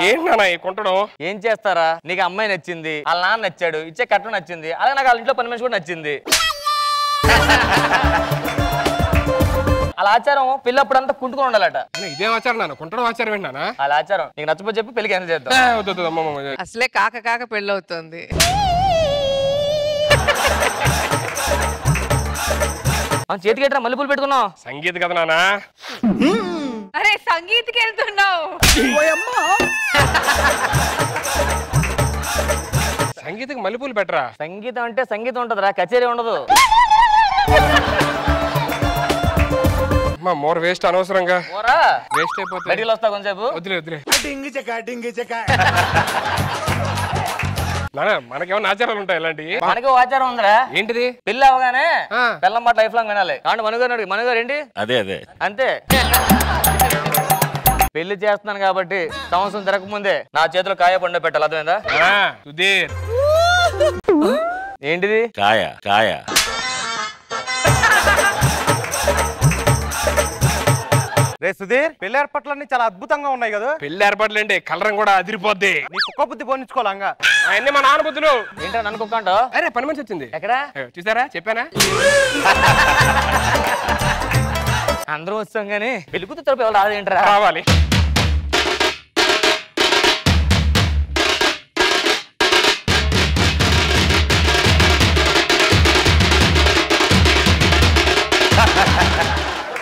ఏంటి నాన్న కొంటడం? ఏం చేస్తారా, నీకు అమ్మాయి నచ్చింది, వాళ్ళ నాన్న నచ్చాడు, ఇచ్చే కట్నం నచ్చింది, అలాగే నాకు వాళ్ళ ఇంట్లో పని మనిషి కూడా నచ్చింది. అలా ఆచారం పెళ్ళప్పుడంతా కుంటుకొని ఉండాలట. ఇదేం ఆచారం నాన్న? కొంటడం ఆచారం ఏంటి నాన్న? అలా ఆచారం నీకు నచ్చపోతే చెప్పి పెళ్లి క్యాన్సిల్ చేద్దాం. అసలే కాక కాక పెళ్ళవుతుంది. చేతికి ఎట్రా మల్లెపూలు పెట్టుకున్నావు? సంగీత కదా నాన్న. అరే సంగీత్కి వెళ్తున్నావు? సంగీతకి మల్లెపూలు పెట్టరా? సంగీతం అంటే సంగీతం ఉంటదిరా, కచేరీ ఉండదు. మోర్ వేస్ట్ అనవసరంగా వేస్ట్ అయిపోతుంది. బయటికి వస్తా కొంచెంసేపు. వదిలే వదిలే. మనకేమన్నా ఆచారాలు ఉంటాయి ఇలాంటివి? మనకి ఆచారం ఉందిరా. ఏంటిది? పెళ్లి అవగానే పెళ్ళం మాట లైఫ్ లాంగ్ వినాలి. కాబట్టి మనుగారు మనుగారు ఏంటి అదే అదే అంతే. పెళ్లి చేస్తున్నాను కాబట్టి సంవత్సరం తిరగకముందే నా చేతిలో కాయ పండు పెట్టాలి. అర్థమైందా? సుధీర్ ఏంటిది? కాయ కాయ. రే సుధీర్, పెళ్లి ఏర్పాట్లన్నీ చాలా అద్భుతంగా ఉన్నాయి కదా. పెళ్లి ఏర్పాట్లు ఏంటి, కలరం కూడా అదిరిపోద్ది. నీ కుక్క బుద్ధి పోనిచ్చుకోవాలంగా. అవన్నీ మా నాన్న బుద్ధులు. ఏంటో నన్ను కుక్క అంటావు? అరే పని మనిషి వచ్చింది. ఎక్కడ చూసారా? చెప్పానా? అందరూ వస్తాం కానీ పెళ్లి కూతురు తరపు ఎవరు రాదేంటరా? రావాలి.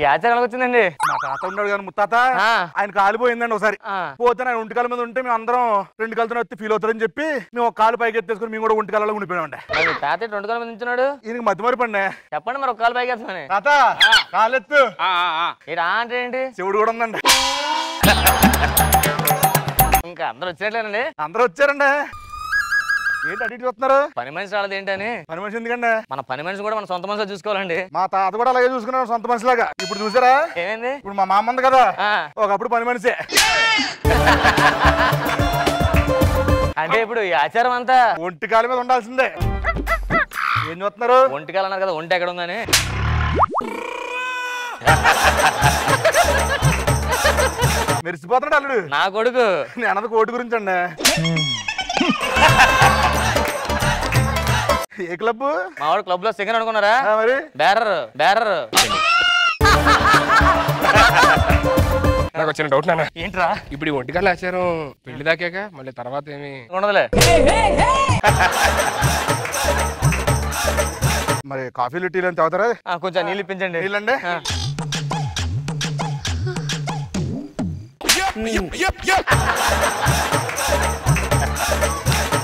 ఈ ఆచారం వచ్చిందండి. మా తాత ఉన్నాడు కానీ ముత్తాత, ఆయన కాలిపోయిందండి ఒకసారి. పోతే ఆయన ఒంటికాల మీద ఉంటే మేము అందరం రెండు కాలతో వచ్చి ఫీల్ అవుతారని చెప్పి మేము ఒక కాలు పైకి ఎత్తేసుకుని మేము కూడా ఒంటికాలలో ఉండిపోయామండి. తాత రెండు కాల మీద ఉంటున్నాడు. ఈయనకి మధ్య మరి పండి. చెప్పండి మరి ఒక కాలు పైకి ఎత్తామని. తాత కాలెత్తు. అంటే ఏంటి? శివుడు కూడా ఉందండి. ఇంకా అందరూ వచ్చినట్లేనండి. అందరూ వచ్చారండి. ఏంటి అటు ఇటు వస్తున్నారు? పని మనిషి రాలేదు ఏంటని. పని మనిషి ఎందుకండి? మన పని మనిషి కూడా మన సొంత మనిషి చూసుకోవాలండి. మా తాత కూడా అలాగే చూసుకున్నాడు సొంత మనిషిలాగా. ఇప్పుడు చూసారా ఏమైంది? ఇప్పుడు మా మామ ఉంది కదా, ఒకప్పుడు పని మనిషే. అంటే ఇప్పుడు ఈ ఆచారం అంతా ఒంటి కాలు మీద ఉండాల్సిందే. ఏం చూస్తున్నారు? ఒంటి కాలు అన్నారు కదా, ఒంటి ఎక్కడ ఉందని. మెరిసిపోతున్నాడు అల్లుడు. నా కొడుకు. నేను అన్నది కోటి గురించి అండి. A club? మా వాడు క్లబ్ లో సెకండ్ అనుకున్నారా? మరి బ్యారర్ బ్యారర్. నాకు వచ్చిన డౌట్ నాన్న. ఏంట్రా? ఇప్పుడు ఈ ఒంటికాల ఆచారం పెళ్లి దాకాక మళ్ళీ తర్వాత ఏమి ఉండదులే. మరి కాఫీలు టీలు అని తాగుతారా? కొంచెం నీళ్ళు ఇప్పించండి. నీళ్ళండి.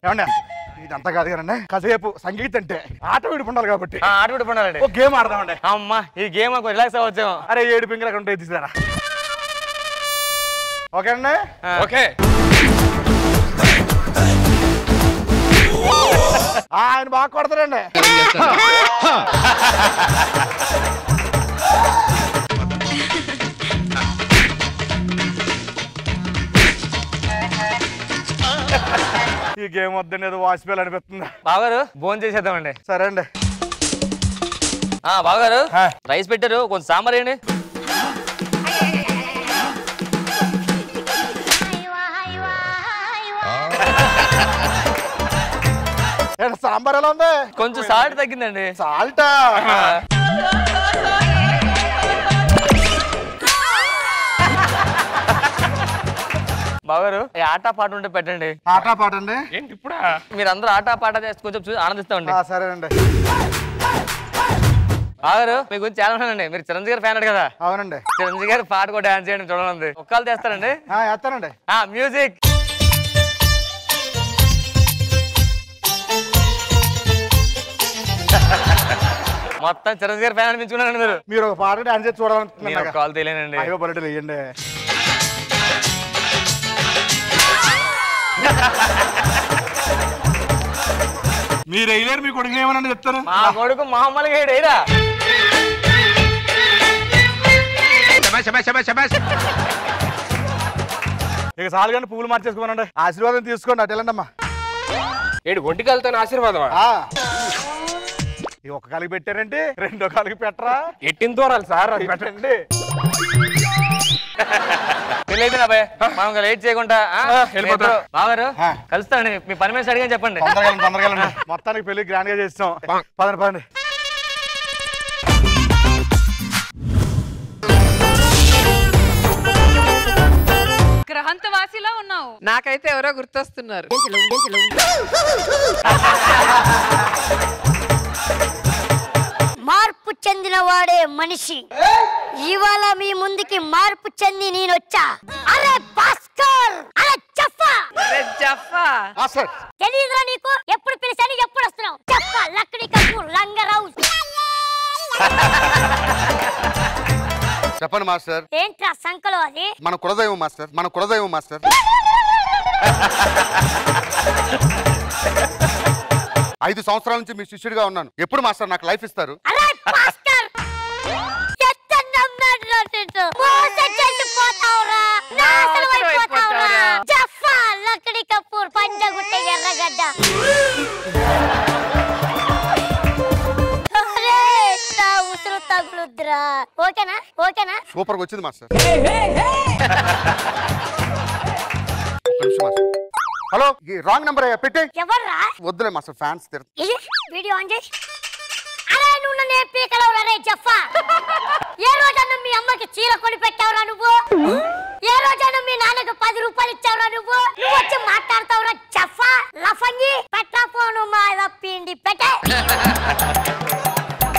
ఏమండి ఇదంతా కాదు కదండి, కాసేపు సంగీతం అంటే ఆట విడిపోండాలి కాబట్టి ఆట విడిపోండాలండి. ఒక గేమ్ ఆడదామండి. అమ్మా ఈ గేమ్ రిలాక్స్ అవ్వచ్చాము. అరే 7 పింగలు అక్కడ ఉంటాయి తీసారా? ఓకే అండి. ఓకే. ఆయన బాగా కొడతారండి. ఈ గేమ్ వద్దని ఏదో వాసిపోయాలి అనిపిస్తుంది. బాగారు భోజనం చేసేద్దామండి. సరే అండి. బాగారు రైస్ పెట్టారు, కొంచెం సాంబార్ వేయండి. సాంబార్ ఎలా ఉంది? కొంచెం సాల్ట్ తగ్గిందండి. సాల్టా? బాగారు ఆటా పాట ఉంటే పెట్టండి. ఆటా పాట అండి? ఏంటి ఇప్పుడా? మీరు అందరూ ఆటా పాట చేసి కొంచెం చూసి ఆనందిస్తామండి. సరేనండి. బాగారు మీ గురించి చాలా ఉన్నానండి. మీరు చిరంజీవి గారు ఫ్యాన్ కదా? అవునండి. చిరంజీవి గారు పాట కూడా డాన్స్ చేయండి, చూడాలండి. ఒక్కలు చేస్తారండి? చేస్తానండి. మ్యూజిక్. మొత్తం చిరంజీవి గారు ఫ్యాన్ అనిపించుకున్నారండి మీరు. మీరు ఒక పాట డాన్స్ చేసి చూడాలనుకుంటున్నాను. కాల్ తెలియనండి. అయ్యో బయట వేయండి. మీరు వేయలేరు, మీ కొడుకు ఏమన్నా చెప్తాను. మా కొడుకు మామూలుగా వేయడా? ఇక సాలు కానీ పువ్వులు మార్చేసుకోమనండి. ఆశీర్వాదం తీసుకోండి. అటు వెళ్ళండి అమ్మా. ఏడు ఒంటికాలతో ఆశీర్వాదమా? ఈ ఒక్క కాలికి పెట్టారంటే రెండో కాలికి పెట్టరా? ఎట్టిన దూరాలి సార్ అది పెట్టండి. పెళ్ళైతే అబ్బాయి మనం లేట్ చేయకుండా బాగారు కలుస్తాండి. మీ పని మీద అడిగాని చెప్పండి. తొందరగా మొత్తానికి పెళ్లి గ్రాండ్ గా చేస్తాం. పదండి పదండి. గ్రహంతవాసిలో ఉన్నావు. నాకైతే ఎవరో గుర్తొస్తున్నారు. మార్పు చెందిన వాడే మనిషి. ఇవాళ మీ ముందుకి మార్పు చెంది నేనొచ్చా. అరే భాస్కర్, అరే జఫా. తెలీదురా నీకు? ఎప్పుడు పిలిచాను ఎప్పుడు వస్తున్నావు? జఫా లక్కడి కపూర్ రంగరావు. చెప్పండి మాస్టర్. ఏంట్రా సంకలో అది? మన కులదైవం మాస్టర్, మన కులదైవం మాస్టర్. 5 సంవత్సరాల నుంచి మీ శిష్యుడిగా ఉన్నాను. ఎప్పుడు మాస్టర్ నాకు లైఫ్ ఇస్తారు? అరే భాస్కర్, ఎంత నమ్మడ్రా నిన్ను. మోసచెట్టు పోతావురా, నాశనం అయిపోతావురా. జఫా లక్కడి కపూర్ పంజగుట్ట ఎర్రగడ్డ. తగులుద్రా. ఓకేనా? ఓకేనా? సూపర్ గా వచ్చింది మాస్టర్. హలో, రాంగ్ నెంబర్ అయ్యా పెట్టి. ఎవర్రా? వద్దులే మాస్టర్, ఫ్యాన్స్ తిరుగుతారు. వీడియో ఆన్ చేయి. అరే నువ్వు నన్ను పీకలవురా రే జఫా. ఏ రోజన్నా మీ అమ్మకి చీర కొని పెట్టావురా నువ్వు? ఏ రోజన్నా మీ నాన్నకి 10 రూపాయలు ఇచ్చావురా నువ్వు? నువ్వు వచ్చి మాట్లాడతావురా జఫా లఫంగి. పెట్టా ఫోను మా పిండి పెట్టే.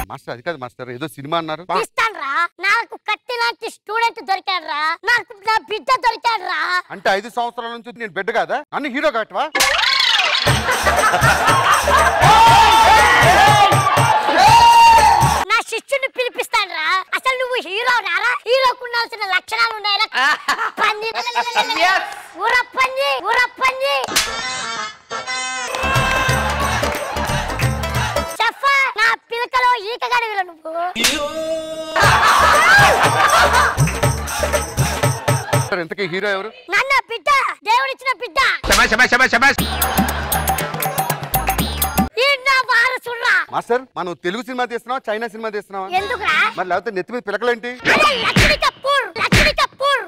మాస్టర్ అది కాదు మాస్టర్, ఏదో సినిమా అన్నారు. ఇస్తాన్రా. నాకు కత్తి లాంటి స్టూడెంట్ దొరికాడ్రా. నాకు నా బిడ్డ దొరికాడ్రా. అంటే 5 సంవత్సరాల నుంచి నేను బిడ్డ కాదా? అన్ని హీరో కాటవా? నా శిష్యుని పిలిపిస్తాన్రా. అసలు నువ్వు హీరో రారా? హీరోకు ఉండాల్సిన లక్షణాలు ఉన్నాయా? పంది ఊరప్పంది ఊరప్పంది. చెప్పా నా పిలకలో ఈకగాడివిలో నువ్వు. ఇంతకీ హీరో ఎవరు? నన్న బిడ్డ, దేవుడిచ్చిన బిడ్డ. మాస్టర్ మనం తెలుగు సినిమా తీస్తున్నావా చైనా సినిమా తీస్తున్నావా? ఎందుకురా? మరి లేకపోతే నెత్తి మీద పిలకలేంటి? లక్కడి కపూర్, లక్కడి కపూర్.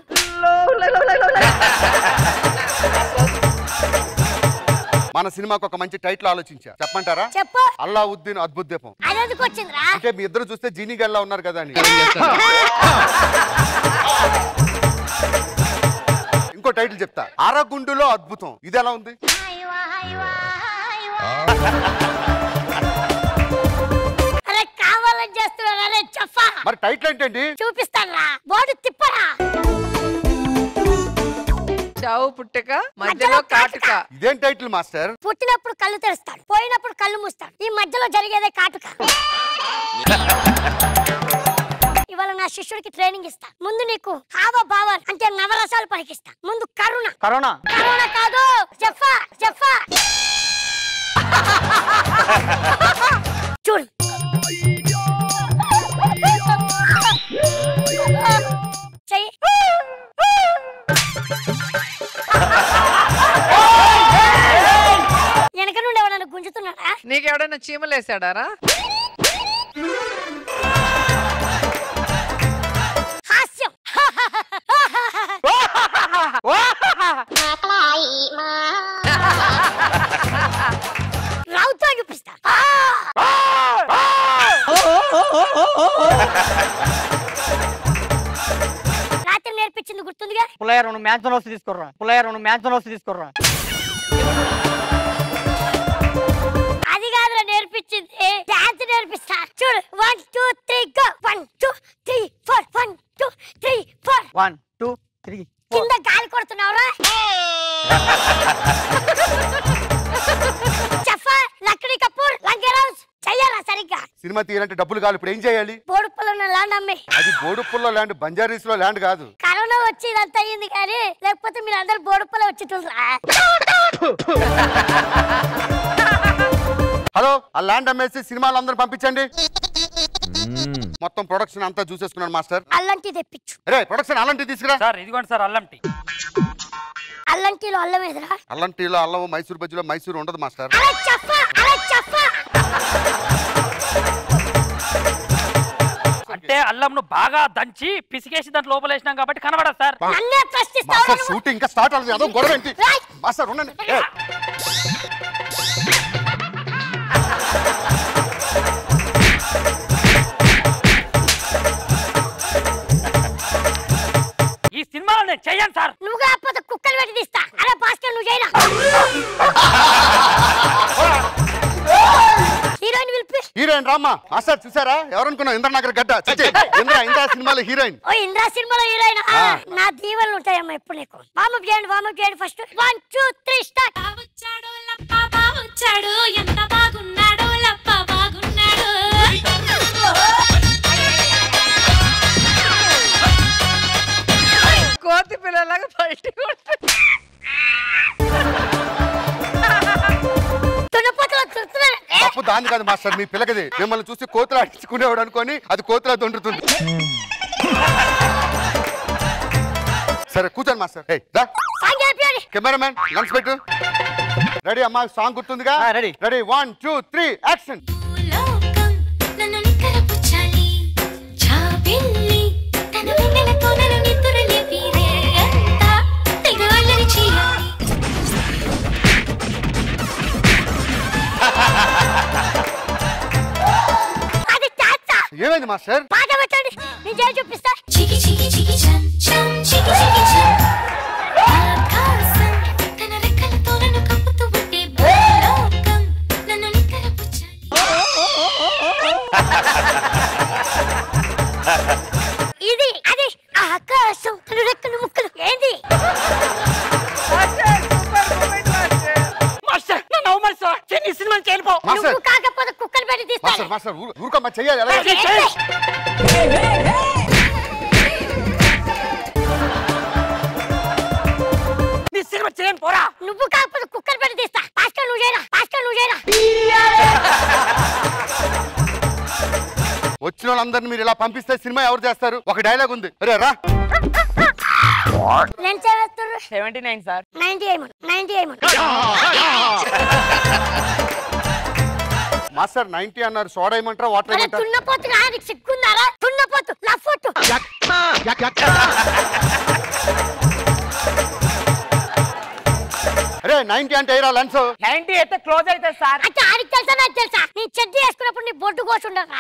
మన సినిమాకి ఒక మంచి టైటిల్ ఆలోచించా, చెప్పమంటారా? చెప్పు. అల్లావుద్దీన్ అద్భుత దీపం. అదెందుకు వచ్చిందిరా? అంటే మీ ఇద్దరు చూస్తే జీనీ గల్లా ఉన్నారు కదా అని. ఇంకో టైటిల్ చెప్తా, అరగుండులో అద్భుతం. ఇది ఎలా ఉంది? అరే కావాలని చేస్తున్నారా రే చెప్పా. మరి టైటిల్ ఏంటండి? చూపిస్తారా, బోర్డు తిప్పరా. చావు పుట్టక మధ్యలో కాటుక. ఇదేం టైటిల్ మాస్టర్? పుట్టినప్పుడు కళ్ళు తెరుస్తాడు, పోయినప్పుడు కళ్ళు మూస్తాడు. ఈ మధ్యలో జరిగేదే కాటుక. ఇవాళ నా శిష్యుడికి ట్రైనింగ్ ఇస్తా. ముందు నీకు హావభావాలు అంటే నవరసాలు పలికిస్తా. ముందు కరుణ. కరోనా కరుణ కాదు, చెప్పా చెప్పా. చూడు చెయ్యి. వెనక నుండి ఎవరన్నా గుంజుతున్నాడా? నీకెవడన్నా చీమలేసాడారా? హాస్యం. రావుతో చూపిస్తా. రాత్రి నేర్పించింది గుర్తుందిగా? పుల్లయ్య 2 మ్యాన్షన్ హౌస్ తీసుకుర్రా. పుల్లయ్య 2 మ్యాన్షన్ హౌస్ తీసుకుర్రా. అది కాదురా నేర్పించింది, డాన్స్ నేర్పిస్తా. చూడు 1 2 3 గో. 1 2 3 4 1 2 3 4 1 2 3 కింద గాలి కొడుతున్నావురా. చెప్పా లక్కడి కపూర్ లంగేరాజ్ చెయ్యాలా సరిగ్గా? సినిమా తీయాలంటే డబ్బులు కావాలి, ఇప్పుడు ఏం చేయాలి? బోడుపల్లి ల్యాండ్ అమ్మి. అది బోడుపుల్లో ల్యాండ్, బంజారీస్ లో ల్యాండ్ కాదు. కరోనా వచ్చి ఇదంతా అయ్యింది కానీ లేకపోతే మీరు అందరు బోడుపల్లి వచ్చేటోళ్ళరా. హలో, ఆ ల్యాండ్ అమ్మేసి సినిమాలు అందరూ పంపించండి. మొత్తం ప్రొడక్షన్ అంతా చూసేసుకున్నాను మాస్టర్. అల్లంటి తెప్పించు. రే ప్రొడక్షన్ అల్లంటి తీసుకురా. సార్ ఇదిగోండి సార్ అల్లం టీ. అల్లంటిలో అల్లం ఎదురా? అల్లంటిలో అల్లం, మైసూర్ బజ్జీలో మైసూర్ ఉండదు మాస్టర్. అరే చెప్పా, అరే చెప్పా. అంటే అల్లంను బాగా దంచి పిసికేసి దాంట్లో లోపలేసినాం కాబట్టి కనబడదు సార్. నన్నే ప్రశ్నిస్తావా మాస్టర్ నువ్వు? షూటింగ్ ఇంకా స్టార్ట్ అవ్వలేదు అదో గొడవ ఏంటి రేయ్! మాస్టర్ ఉండండి ఈ సినిమాలో నేను చెయ్యను సార్. నువ్వు కాకపోతే కుక్కలు పెట్టి తీస్తా. అరే భాస్కర్ నువ్వు చేయరా? హీరోయిన్ పిలిపి. హీరోయిన్ రామ్మా మాస్టర్ చూసారా ఎవరనుకున్నావు ఇంద్రనగర్ గడ్డ ఇంద్ర సినిమాలో హీరోయిన్. ఓ ఇంద్రా సినిమాలో హీరోయిన్. నా దీవెనలు ఉంటాయమ్మా ఎప్పుడు నీకు. వామప్ చేయండి ఫస్ట్. 1 2 3 స్టార్ట్. వచ్చాడు లప్ప బావొచ్చాడు ఎంత బాగున్నాడో లప్ప బాగున్నాడు. కోతి పిల్లలాగా బయట తప్పు దాన్ని కాదు మాస్టర్ మీ పిల్లకది మిమ్మల్ని చూసి కోతులు అడించుకునేవాడు అనుకొని అది కోతులా దొండుతుంది. సరే కూర్చోండి మాస్టర్. కెమెరామెన్ లెన్స్ పెట్టు. రెడీ అమ్మా సాంగ్ గుర్తుందిగా? రెడీ. Ready 1 2 3 action. లోకం నన్ను నిక్కరపుచ్చాలి చాబిల్లి తన వెన్నెలతో నన్ను నిద్రలేపి రేయంతా తెగ అల్లరి చేయాలి. ఏమైంది మాస్టర్? పాట పెట్టండి నేను చేసి చూపిస్తా. చికి చికి చికి చం చం చికి చికి చం ఆకాశం తన రెక్కలతో నన్ను కప్పుతూ ఉంటే లోకం నన్ను నిక్కరపుచ్చాలి. ఇది అది ఆకాశం తన రెక్కలు ముక్కలు ఏంది? మాస్టర్ నన్ను అవమాని సార్. ఈ సినిమా చేయలిపో. మాస్టర్ నువ్వు కాకపోతే కుక్కలు పెట్టి తీస్తా. మాస్టర్ మాస్టర్ ఊరుకోమ్మా చెయ్యాలి ఎలా నీ సినిమా చేయను పోరా. నువ్వు కాకపోతే కుక్కలు పెట్టి తీస్తా. భాస్కర్ నువ్వు చేయరా? వచ్చిన వాళ్ళందరినీ మీరు ఇలా పంపిస్తే సినిమా ఎవరు చేస్తారు? ఒక డైలాగ్ ఉంది. అరే రా. Lens వేస్తుర్రు 79 sir. 90 ఏమో. మాస్టర్ 90 అన్నారు. సోడా ఏమంటారా వాటర్ అరే ఏమంటారు? తున్నపోతు నీకు సిగ్గుందారా? తున్నపోతు లఫోటు. అరే 90 అంటే ఏరా లెన్స్. 90 అయితే క్లోజ్ అవుతుంది సార్. అంటే ఆడికి తెలుసా నాకు తెలుసా? నీ చెడ్డి వేసుకున్నప్పుడు నీ బొడ్డు కోసి ఉండరా?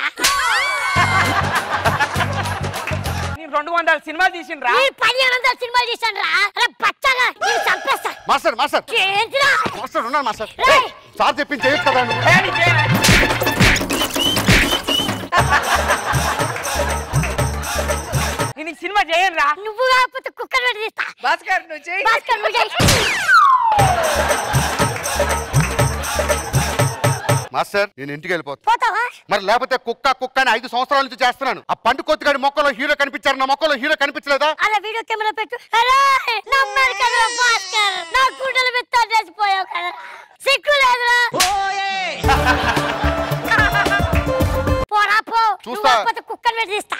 నేను 200 సినిమాలు తీసిండ్రా. నీ 1500 సినిమాలు తీసాను రా. అరే బచ్చగా నేను చంపేస్తా. మాస్టర్ మాస్టర్ ఏంటిరా? మాస్టర్ ఉన్నాను మాస్టర్. రేయ్! సార్ చెప్పింది చేయొచ్చు కదా నువ్వు. నేను సినిమా చేయను రా. నువ్వు కాకపోతే కుక్కలు పెట్టి తీస్తా. భాస్కర్ నువ్వు చెయ్యి. భాస్కర్ నువ్వు చేయి. మాస్టర్ నేను ఇంటికి వెళ్ళిపోతా. పోతావా? మరి లేకపోతే కుక్క అని 5 సంవత్సరాల నుంచి చేస్తున్నాను. ఆ పండు కొత్తగాడి మొక్కలో హీరో కనిపించారు, నా మొక్కలో హీరో కనిపించలేదా? అలా వీడియో కెమెరా పెట్టు. అరే నమ్మరు కదరా భాస్కర్. నా గుండెలు మెత్త చేసిపోయావు కదరా. సిగ్గు లేదురా? పోరా పో. నువ్వు కాకపోతే కుక్కలు పెట్టి తీస్తా.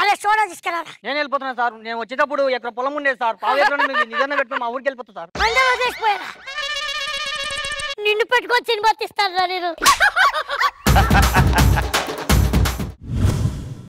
అలా సోడా తీసుకెళ్ళా. నేను వెళ్ళిపోతున్నా సార్. నేను వచ్చేటప్పుడు ఎక్కడ పొలం ఉండేది సార్. పావు ఎక్కడ నిజంగా పెట్టుకుని మా ఊరికి వెళ్ళిపోతా సార్. చేసిపోయారా? నిన్ను పెట్టుకొని సినిమా తీస్తాను రా నేను.